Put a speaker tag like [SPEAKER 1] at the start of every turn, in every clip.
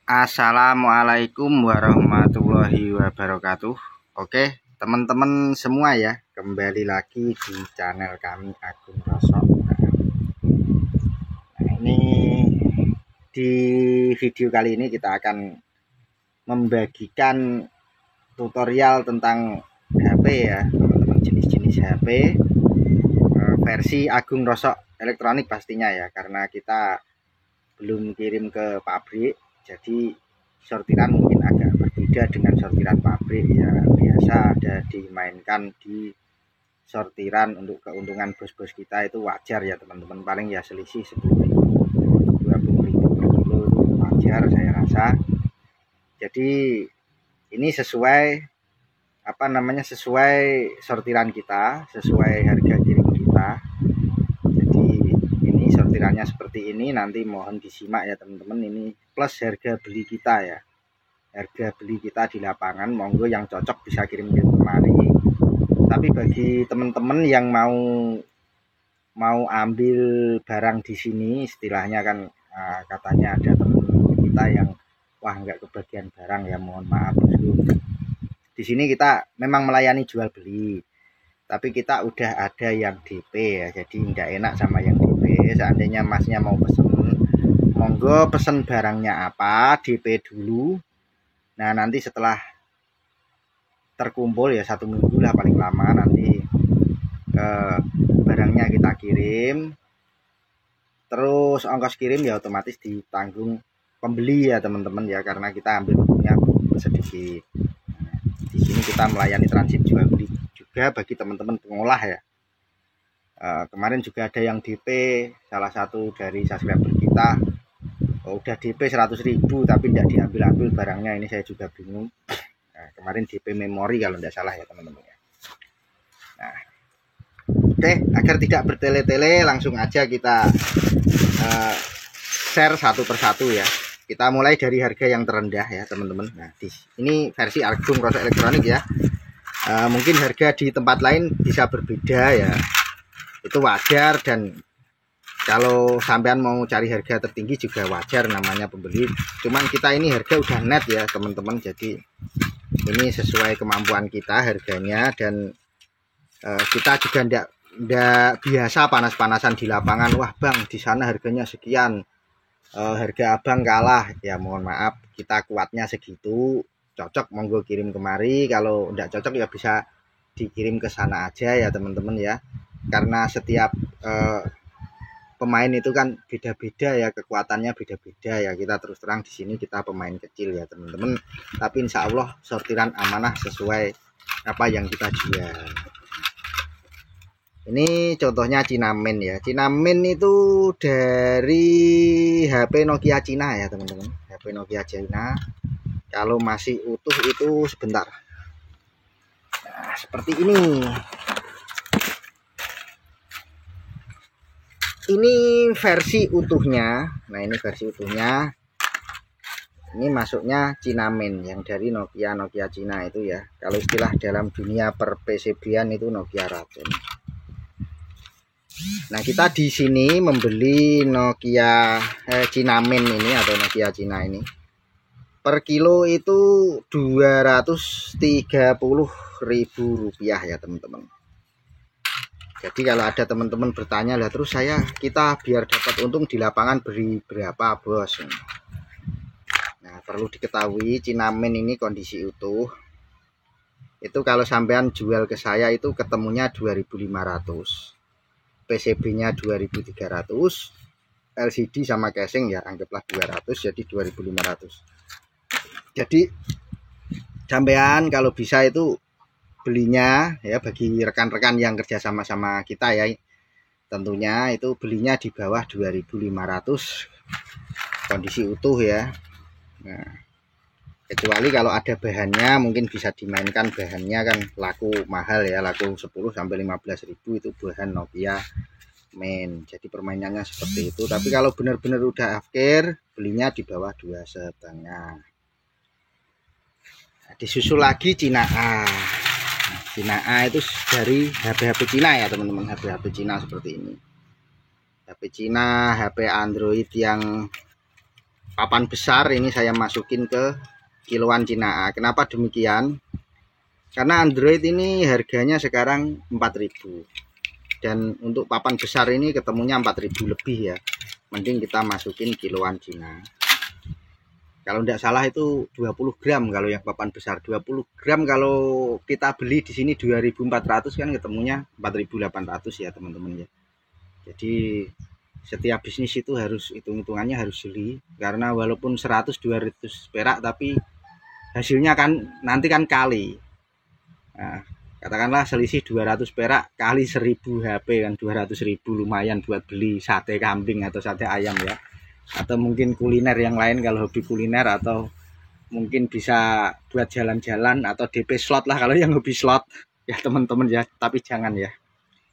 [SPEAKER 1] Assalamualaikum warahmatullahi wabarakatuh. Oke, teman-teman semua ya, kembali lagi di channel kami Agung Rosok. Nah, ini di video kali ini kita akan membagikan tutorial tentang HP ya, teman-teman, jenis-jenis HP versi Agung Rosok elektronik pastinya ya, karena kita belum kirim ke pabrik. Jadi sortiran mungkin agak berbeda dengan sortiran pabrik ya, biasa ada dimainkan di sortiran untuk keuntungan bos-bos kita, itu wajar ya teman-teman, paling ya selisih 10.000 20.000 per kilo itu wajar saya rasa. Jadi ini sesuai sesuai sortiran kita, sesuai harga kirim kita. Sortirannya seperti ini, nanti mohon disimak ya teman-teman. Ini plus harga beli kita ya, harga beli kita di lapangan. Monggo yang cocok bisa kirim kemari. Tapi bagi teman-teman yang mau ambil barang di sini, istilahnya kan katanya ada teman kita yang wah nggak kebagian barang ya, mohon maaf bosku. Di sini kita memang melayani jual beli, tapi kita udah ada yang DP ya, jadi nggak enak sama yang DP. Seandainya masnya mau pesen, monggo pesen barangnya apa, DP dulu. Nah nanti setelah terkumpul ya 1 minggu lah paling lama, nanti barangnya kita kirim, terus ongkos kirim ya otomatis ditanggung pembeli ya teman-teman ya, karena kita ambil untungnya sedikit. Nah, di sini kita melayani transit jual beli juga bagi teman-teman pengolah ya. Kemarin juga ada yang DP, salah satu dari subscriber kita udah DP 100.000 tapi tidak diambil-ambil barangnya. Ini saya juga bingung. Nah, kemarin DP memori kalau tidak salah ya teman-teman ya. Nah, oke, agar tidak bertele-tele langsung aja kita share satu persatu ya. Kita mulai dari harga yang terendah ya teman-teman. Nah, ini versi Agung Rosok elektronik ya. Mungkin harga di tempat lain bisa berbeda ya, itu wajar, dan kalau sampean mau cari harga tertinggi juga wajar, namanya pembeli. Cuman kita ini harga udah net ya teman-teman, jadi ini sesuai kemampuan kita harganya. Dan kita juga ndak biasa panas-panasan di lapangan, wah bang di sana harganya sekian, harga abang kalah ya, mohon maaf, kita kuatnya segitu. Cocok monggo kirim kemari, kalau ndak cocok ya bisa dikirim ke sana aja ya teman-teman ya. Karena setiap pemain itu kan beda-beda ya, kekuatannya beda-beda ya. Kita terus terang di sini kita pemain kecil ya teman-teman, tapi insya Allah sortiran amanah sesuai apa yang kita jual. Ini contohnya Cinamen ya. Cinamen itu dari HP Nokia Cina ya teman-teman, HP Nokia Cina. Kalau masih utuh itu sebentar. Nah, seperti ini. Ini versi utuhnya. Nah ini versi utuhnya. Ini masuknya Cinamen yang dari Nokia Cina itu ya. Kalau istilah dalam dunia per PCB-an itu Nokia racun. Nah kita di sini membeli Nokia Cinamen ini atau Nokia Cina ini per kilo itu Rp230.000 ya teman-teman. Jadi kalau ada teman-teman bertanya lah, terus kita biar dapat untung di lapangan beri berapa bos? Nah perlu diketahui Cinamen ini kondisi utuh. Itu kalau sampean jual ke saya itu ketemunya 2.500, PCB-nya 2.300, LCD sama casing ya anggaplah 200, jadi 2.500. Jadi sampean kalau bisa itu belinya ya, bagi rekan-rekan yang kerja sama-sama kita ya, tentunya itu belinya di bawah 2.500 kondisi utuh ya. Nah, kecuali kalau ada bahannya mungkin bisa dimainkan, bahannya kan laku mahal ya, laku 10-15.000 itu bahan Nokia main. Jadi permainannya seperti itu. Tapi kalau benar-benar udah akhir, belinya di bawah 2,5. Nah, disusul lagi Cina A. Cina A itu dari HP-HP Cina ya teman-teman, HP-HP Cina seperti ini. HP Cina, HP Android yang papan besar ini saya masukin ke kiloan Cina. Kenapa demikian? Karena Android ini harganya sekarang 4.000. Dan untuk papan besar ini ketemunya 4.000 lebih ya. Mending kita masukin kiloan Cina. Kalau tidak salah itu 20 gram kalau yang papan besar. 20 gram kalau kita beli di sini 2.400 kan ketemunya 4.800 ya teman-teman ya. Jadi setiap bisnis itu harus hitung-hitungannya harus jeli, karena walaupun 100-200 perak tapi hasilnya kan nanti kan kali. Nah, katakanlah selisih 200 perak kali 1.000 HP kan 200.000, lumayan buat beli sate kambing atau sate ayam ya. Atau mungkin kuliner yang lain kalau hobi kuliner, atau mungkin bisa buat jalan-jalan atau DP slot lah kalau yang hobi slot ya teman-teman ya. Tapi jangan ya,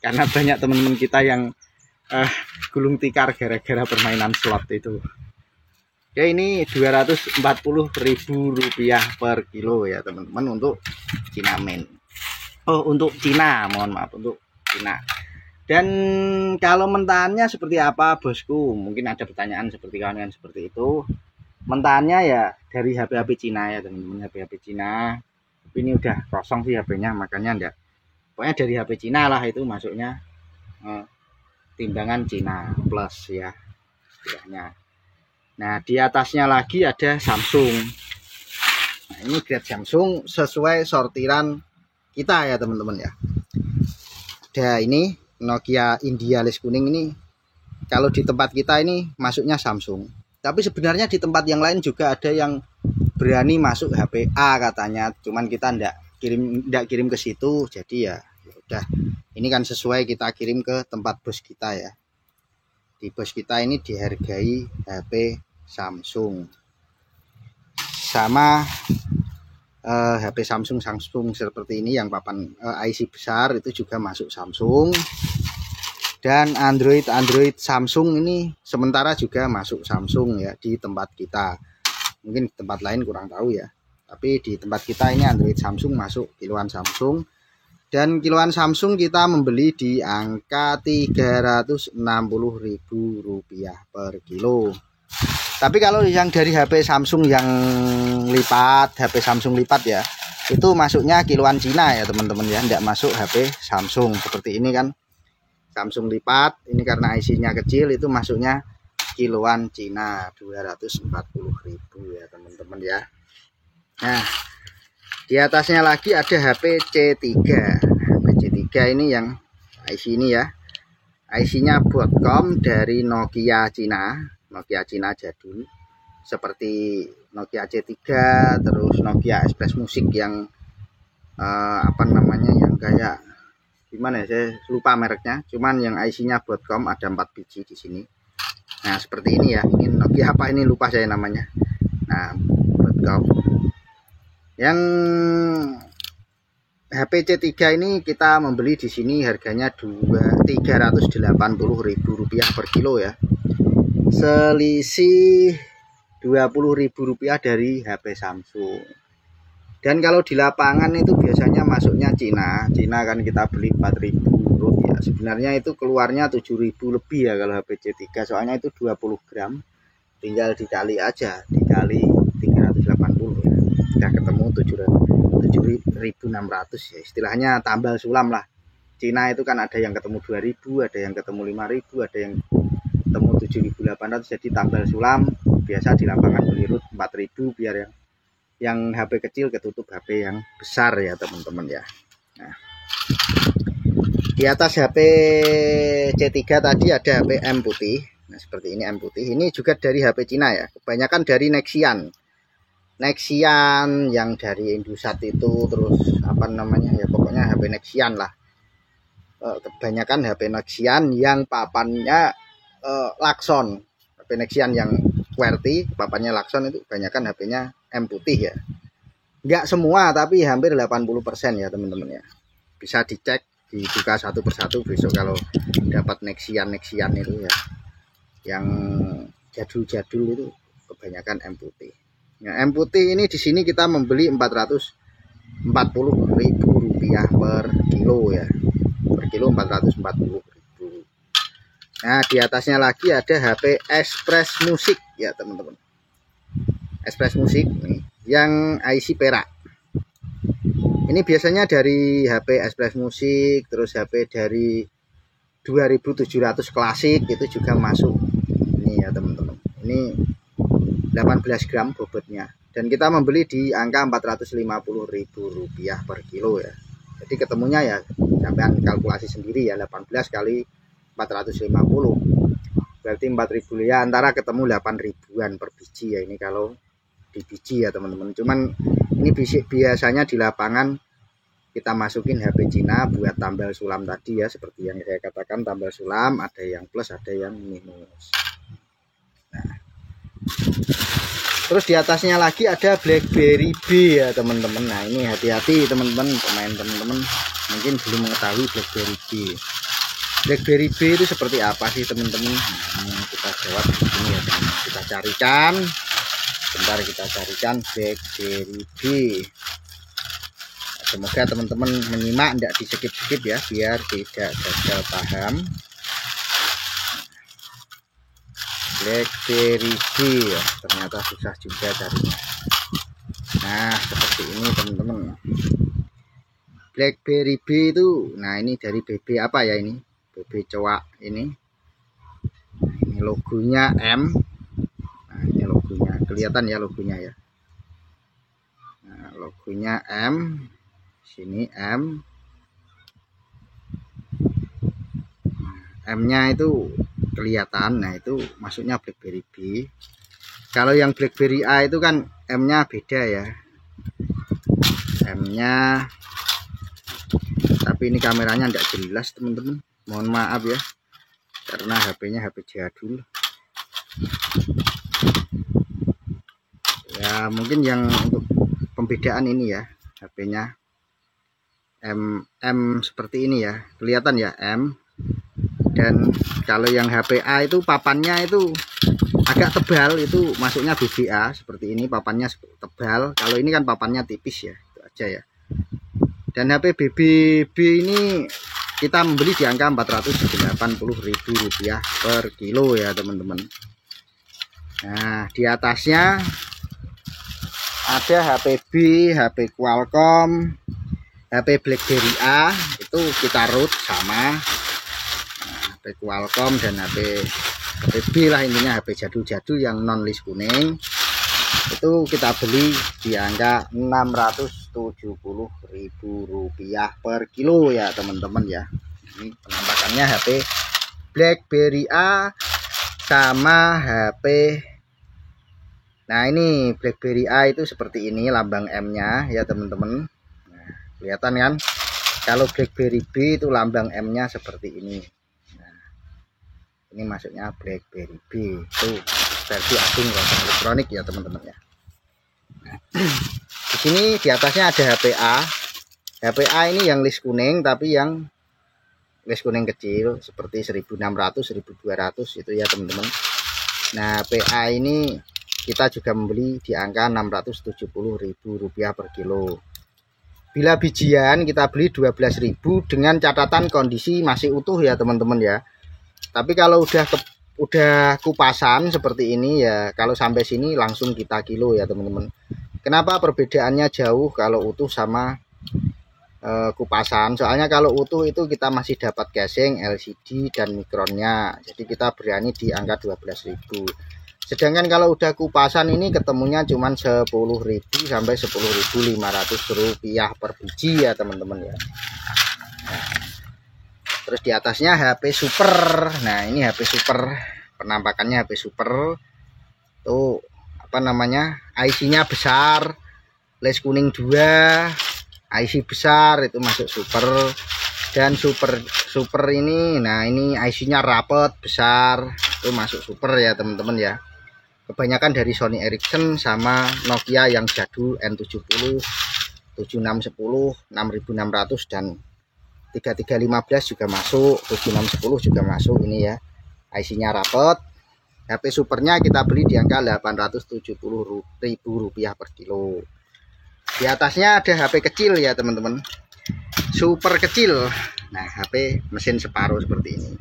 [SPEAKER 1] karena banyak teman-teman kita yang gulung tikar gara-gara permainan slot itu. Ya ini 240.000 rupiah per kilo ya teman-teman untuk Cina main. Oh untuk Cina, mohon maaf untuk Cina. Dan kalau mentahannya seperti apa bosku? Mungkin ada pertanyaan seperti kawan-kawan seperti itu. Mentahannya ya dari HP-HP Cina ya teman-teman, HP-HP Cina. Tapi ini udah kosong sih HP-nya, makanya enggak. Pokoknya dari HP Cina lah itu masuknya timbangan Cina plus ya istilahnya. Nah di atasnya lagi ada Samsung. Nah ini grade Samsung sesuai sortiran kita ya teman-teman ya. Ada ini Nokia India les kuning ini, kalau di tempat kita ini masuknya Samsung. Tapi sebenarnya di tempat yang lain juga ada yang berani masuk HP A katanya, cuman kita ndak kirim ke situ. Jadi ya udah, ini kan sesuai kita kirim ke tempat bos kita ya. Di bos kita ini dihargai HP Samsung. Sama HP Samsung seperti ini yang papan IC besar itu juga masuk Samsung. Dan Android Samsung ini sementara juga masuk Samsung ya di tempat kita. Mungkin di tempat lain kurang tahu ya. Tapi di tempat kita ini Android Samsung masuk kiloan Samsung. Dan kiloan Samsung kita membeli di angka 360.000 rupiah per kilo. Tapi kalau yang dari HP Samsung yang lipat, HP Samsung lipat ya, itu masuknya kiloan Cina ya teman-teman ya, tidak masuk HP Samsung. Seperti ini kan Samsung lipat, ini karena IC-nya kecil itu masuknya kiloan Cina 240.000 ya teman-teman ya. Nah di atasnya lagi ada HP C3. HP C3 ini yang IC ini ya, IC-nya Broadcom dari Nokia Cina jadul, seperti Nokia C3, terus Nokia Express Music yang apa namanya, yang kayak gimana ya, saya lupa mereknya, cuman yang IC-nya Broadcom ada 4 biji di sini. Nah seperti ini ya, ini Nokia apa ini lupa saya namanya. Nah Broadcom yang HP C3 ini kita membeli di sini harganya 380.000 rupiah per kilo ya. Selisih 20.000 rupiah dari HP Samsung. Dan kalau di lapangan itu biasanya masuknya Cina kan kita beli 4.000 rupiah. Sebenarnya itu keluarnya 7.000 lebih ya kalau HP C3, soalnya itu 20 gram. Tinggal dikali aja, dikali 380 ya. Udah ketemu 7.600 ya. Istilahnya tambal sulam lah. Cina itu kan ada yang ketemu 2.000, ada yang ketemu 5.000, ada yang ketemu 7.800, jadi tambal sulam. Biasa di lapangan beli RUT 4.000 biar yang HP kecil ketutup HP yang besar ya teman-teman ya. Nah di atas HP C3 tadi ada HP M putih. Nah seperti ini M putih, ini juga dari HP Cina ya, kebanyakan dari Nexian yang dari Indosat itu, terus apa namanya ya, pokoknya HP Nexian lah. Kebanyakan HP Nexian yang papannya Lakson. HP Nexian yang QWERTY papannya Lakson itu kebanyakan HP-nya M putih ya. Enggak semua tapi hampir 80% ya teman-teman ya. Bisa dicek, dibuka satu persatu besok kalau dapat Nexian itu ya. Yang jadul-jadul itu kebanyakan M putih. Nah, M putih ini di sini kita membeli 440.000 rupiah per kilo ya. Per kilo 440.000. Nah, di atasnya lagi ada HP Express Music ya, teman-teman. Express Music nih, yang IC perak. Ini biasanya dari HP Express Music, terus HP dari 2700 klasik itu juga masuk. Ini ya teman-teman. Ini 18 gram bobotnya. Dan kita membeli di angka Rp450.000 per kilo ya. Jadi ketemunya ya sampean kalkulasi sendiri ya, 18 kali 450. Berarti 4.000 ya, antara ketemu 8.000-an per biji ya ini kalau di biji ya teman-teman. Cuman ini biasanya di lapangan kita masukin HP Cina buat tambal sulam tadi ya, seperti yang saya katakan, tambal sulam ada yang plus ada yang minus. Nah, terus di atasnya lagi ada BlackBerry B ya teman-teman. Nah ini hati-hati teman-teman, pemain teman-teman mungkin belum mengetahui BlackBerry B. BlackBerry B itu seperti apa sih teman-teman? Kita jawab di sini ya teman-teman. Kita carikan, bentar kita carikan BlackBerry B. Semoga teman-teman menyimak, tidak di skip-skip ya, biar tidak gagal paham. BlackBerry B ya, ternyata susah juga carinya. Nah seperti ini teman-teman, BlackBerry B itu. Nah ini dari BB apa ya, ini BB cowok ini. Ini logonya M. Nah ini logonya, kelihatan ya logonya ya. Nah logonya M, sini M. M-nya itu kelihatan. Nah itu masuknya BlackBerry B. Kalau yang BlackBerry A itu kan M-nya beda ya, M-nya, tapi ini kameranya tidak jelas teman-teman, mohon maaf ya, karena HP-nya HP jadul ya. Mungkin yang untuk pembedaan ini ya, HP-nya M seperti ini ya, kelihatan ya M. Dan kalau yang HP A itu papannya itu agak tebal, itu masuknya BBA seperti ini, papannya tebal. Kalau ini kan papannya tipis ya, itu aja ya. Dan HP BBB ini kita membeli di angka Rp480.000 per kilo ya teman-teman. Nah di atasnya ada HP B, HP Qualcomm, HP BlackBerry A, itu kita root sama. HP Qualcomm dan HP B lah, intinya HP jadul-jadul yang non list kuning, itu kita beli di angka Rp670.000 per kilo ya teman-teman ya. Ini penampakannya HP BlackBerry A sama HP. Nah ini BlackBerry A itu seperti ini lambang M-nya ya teman-teman. Nah, kelihatan kan? Kalau BlackBerry B itu lambang M-nya seperti ini. Ini masuknya BlackBerry B, itu versi Agung Rosak Elektronik ya teman-teman ya. Nah, di sini di atasnya ada HP A. HP A ini yang list kuning, tapi yang list kuning kecil seperti 1600, 1200 itu ya teman-teman. Nah HP A ini kita juga membeli di angka Rp670.000 per kilo. Bila bijian kita beli 12.000 dengan catatan kondisi masih utuh ya teman-teman ya. Tapi kalau udah kupasan seperti ini ya, kalau sampai sini langsung kita kilo ya teman-teman. Kenapa perbedaannya jauh kalau utuh sama kupasan? Soalnya kalau utuh itu kita masih dapat casing, LCD dan mikronnya. Jadi kita berani di angka 12.000. Sedangkan kalau udah kupasan ini ketemunya cuman 10.000 sampai Rp10.500 per biji ya teman-teman ya. Nah, terus di atasnya HP Super. Nah ini HP Super, penampakannya HP Super tuh, apa namanya, IC-nya besar, les kuning 2, IC besar, itu masuk Super. Dan super ini, nah ini IC-nya rapet besar, itu masuk Super ya teman-teman ya. Kebanyakan dari Sony Ericsson sama Nokia yang jadul N70, 7610, 6600 dan 3315 juga masuk, 7610 juga masuk ini ya. IC-nya rapet. HP Supernya kita beli di angka Rp870.000 per kilo. Di atasnya ada HP kecil ya teman-teman, super kecil. Nah HP mesin separuh seperti ini.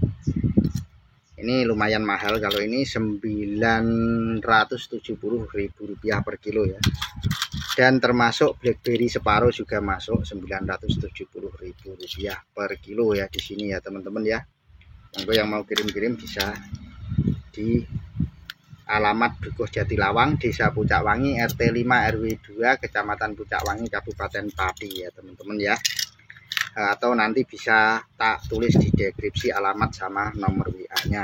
[SPEAKER 1] Ini lumayan mahal, kalau ini Rp970.000 per kilo ya. Dan termasuk BlackBerry separuh juga masuk Rp970.000 per kilo ya di sini ya teman-teman ya. Yang mau kirim-kirim bisa di alamat Dukuh Jatilawang, Desa Pucakwangi, RT 5 RW 2, Kecamatan Pucakwangi, Kabupaten Pati ya teman-teman ya. Atau nanti bisa tak tulis di deskripsi alamat sama nomor WA-nya.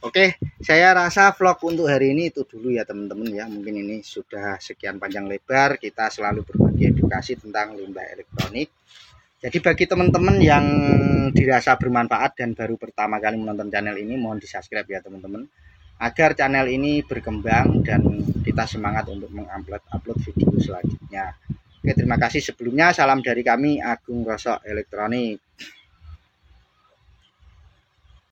[SPEAKER 1] Oke, saya rasa vlog untuk hari ini itu dulu ya teman-teman ya. Mungkin ini sudah sekian panjang lebar, kita selalu berbagi edukasi tentang limbah elektronik. Jadi bagi teman-teman yang dirasa bermanfaat dan baru pertama kali menonton channel ini, mohon di subscribe ya teman-teman, agar channel ini berkembang dan kita semangat untuk mengupload video selanjutnya. Oke, terima kasih sebelumnya. Salam dari kami, Agung Rosok Elektronik.